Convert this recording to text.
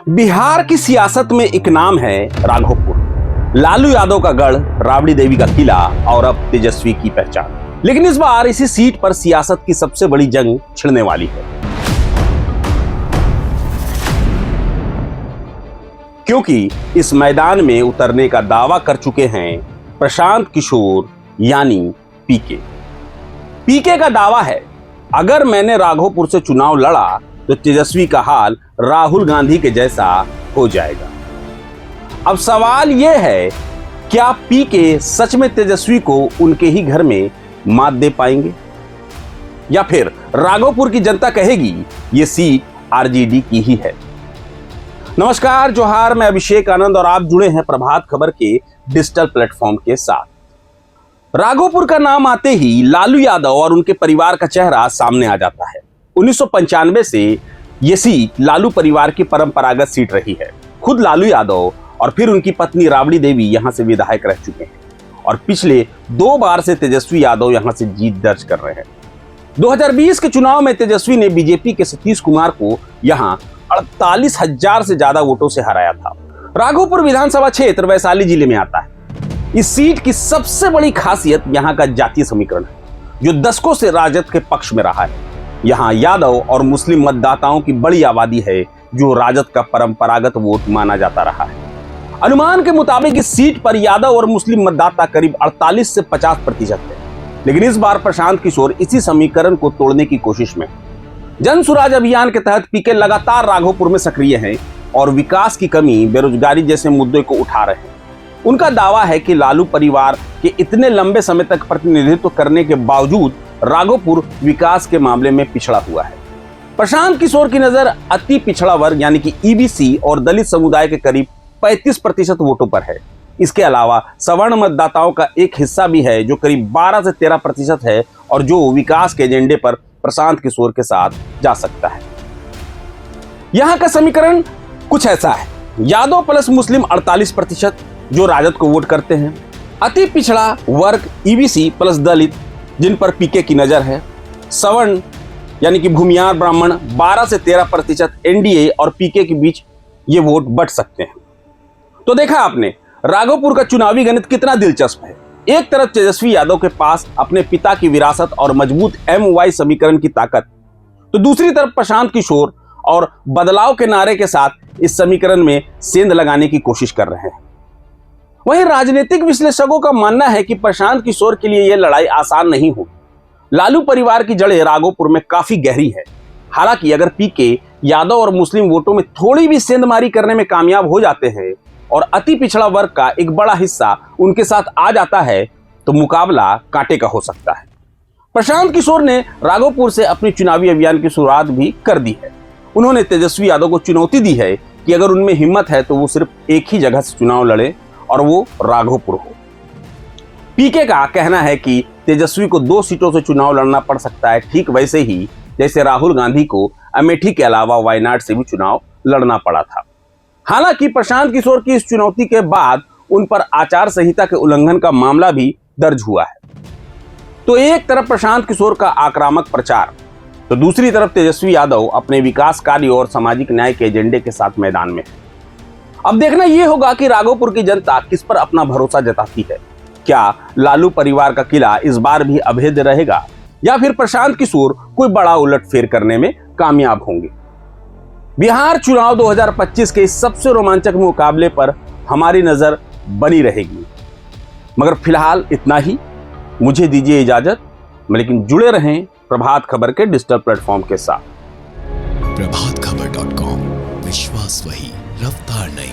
बिहार की सियासत में एक नाम है राघोपुर। लालू यादव का गढ़, राबड़ी देवी का किला और अब तेजस्वी की पहचान। लेकिन इस बार इसी सीट पर सियासत की सबसे बड़ी जंग छिड़ने वाली है, क्योंकि इस मैदान में उतरने का दावा कर चुके हैं प्रशांत किशोर यानी पीके। पीके का दावा है, अगर मैंने राघोपुर से चुनाव लड़ा तो तेजस्वी का हाल राहुल गांधी के जैसा हो जाएगा। अब सवाल यह है, क्या पीके सच में तेजस्वी को उनके ही घर में मात दे पाएंगे, या फिर राघोपुर की जनता कहेगी यह सीट आरजेडी की ही है। नमस्कार, जोहार, मैं अभिषेक आनंद और आप जुड़े हैं प्रभात खबर के डिजिटल प्लेटफॉर्म के साथ। राघोपुर का नाम आते ही लालू यादव और उनके परिवार का चेहरा सामने आ जाता है। 1995 से यह सीट लालू परिवार की परंपरागत सीट रही है। खुद लालू यादव और फिर उनकी पत्नी राबड़ी देवी यहां से विधायक रह चुके हैं और पिछले 2 बार से तेजस्वी यादव यहां से जीत दर्ज कर रहे हैं। 2020 के चुनाव में तेजस्वी ने बीजेपी के सतीश कुमार को यहां 48,000 से ज्यादा वोटों से हराया था। राघोपुर विधानसभा क्षेत्र वैशाली जिले में आता है। इस सीट की सबसे बड़ी खासियत यहां का जातीय समीकरण है, जो दशकों से राजद के पक्ष में रहा है। यहां यादव और मुस्लिम मतदाताओं की बड़ी आबादी है, जो राजद का परंपरागत वोट माना जाता रहा है। अनुमान के मुताबिक इस सीट पर यादव और मुस्लिम मतदाता करीब 48 से 50% है। लेकिन इस बार प्रशांत किशोर इसी समीकरण को तोड़ने की कोशिश में। जन सुराज अभियान के तहत पीके लगातार राघोपुर में सक्रिय हैं और विकास की कमी, बेरोजगारी जैसे मुद्दों को उठा रहे हैं। उनका दावा है कि लालू परिवार के इतने लंबे समय तक प्रतिनिधित्व करने के बावजूद राघोपुर विकास के मामले में पिछड़ा हुआ है। प्रशांत किशोर की नजर अति पिछड़ा वर्ग यानी कि ईबीसी और दलित समुदाय के करीब 35% वोटों पर है। इसके अलावा सवर्ण मतदाताओं का एक हिस्सा भी है, जो करीब 12 से 13% है और जो विकास के एजेंडे पर प्रशांत किशोर के साथ जा सकता है। यहां का समीकरण कुछ ऐसा है: यादव प्लस मुस्लिम 48%, जो राजद को वोट करते हैं। अति पिछड़ा वर्ग ईबीसी प्लस दलित, जिन पर पीके की नजर है। सवर्ण यानी कि भूमियार ब्राह्मण 12 से 13%, एनडीए और पीके के बीच ये वोट बट सकते हैं। तो देखा आपने राघोपुर का चुनावी गणित कितना दिलचस्प है। एक तरफ तेजस्वी यादव के पास अपने पिता की विरासत और मजबूत MY समीकरण की ताकत, तो दूसरी तरफ प्रशांत किशोर और बदलाव के नारे के साथ इस समीकरण में सेंध लगाने की कोशिश कर रहे हैं। वहीं राजनीतिक विश्लेषकों का मानना है कि प्रशांत किशोर के लिए यह लड़ाई आसान नहीं होगी। लालू परिवार की जड़ें राघोपुर में काफी गहरी है। हालांकि अगर पीके यादव और मुस्लिम वोटों में थोड़ी भी सेंधमारी करने में कामयाब हो जाते हैं और अति पिछड़ा वर्ग का एक बड़ा हिस्सा उनके साथ आ जाता है, तो मुकाबला कांटे का हो सकता है। प्रशांत किशोर ने राघोपुर से अपनी चुनावी अभियान की शुरुआत भी कर दी है। उन्होंने तेजस्वी यादव को चुनौती दी है कि अगर उनमें हिम्मत है तो वो सिर्फ एक ही जगह से चुनाव लड़े और वो राघोपुर हो। पीके का कहना है कि तेजस्वी को 2 सीटों से चुनाव लड़ना पड़ सकता है, ठीक वैसे ही जैसे राहुल गांधी को अमेठी के अलावा वायनाड से भी चुनाव लड़ना पड़ा था। हालांकि प्रशांत किशोर की इस चुनौती के बाद उन पर आचार संहिता के उल्लंघन का मामला भी दर्ज हुआ है। तो एक तरफ प्रशांत किशोर का आक्रामक प्रचार, तो दूसरी तरफ तेजस्वी यादव अपने विकास कार्य और सामाजिक न्याय के एजेंडे के साथ मैदान में है। अब देखना यह होगा कि राघोपुर की जनता किस पर अपना भरोसा जताती है। क्या लालू परिवार का किला इस बार भी अभेद्य रहेगा, या फिर प्रशांत किशोर कोई बड़ा उलटफेर करने में कामयाब होंगे। बिहार चुनाव 2025 के इस सबसे रोमांचक मुकाबले पर हमारी नजर बनी रहेगी। मगर फिलहाल इतना ही। मुझे दीजिए इजाजत, लेकिन जुड़े रहें प्रभात खबर के डिजिटल प्लेटफॉर्म के साथ। प्रभातखबर.com, विश्वास वही, रफ्तार नहीं।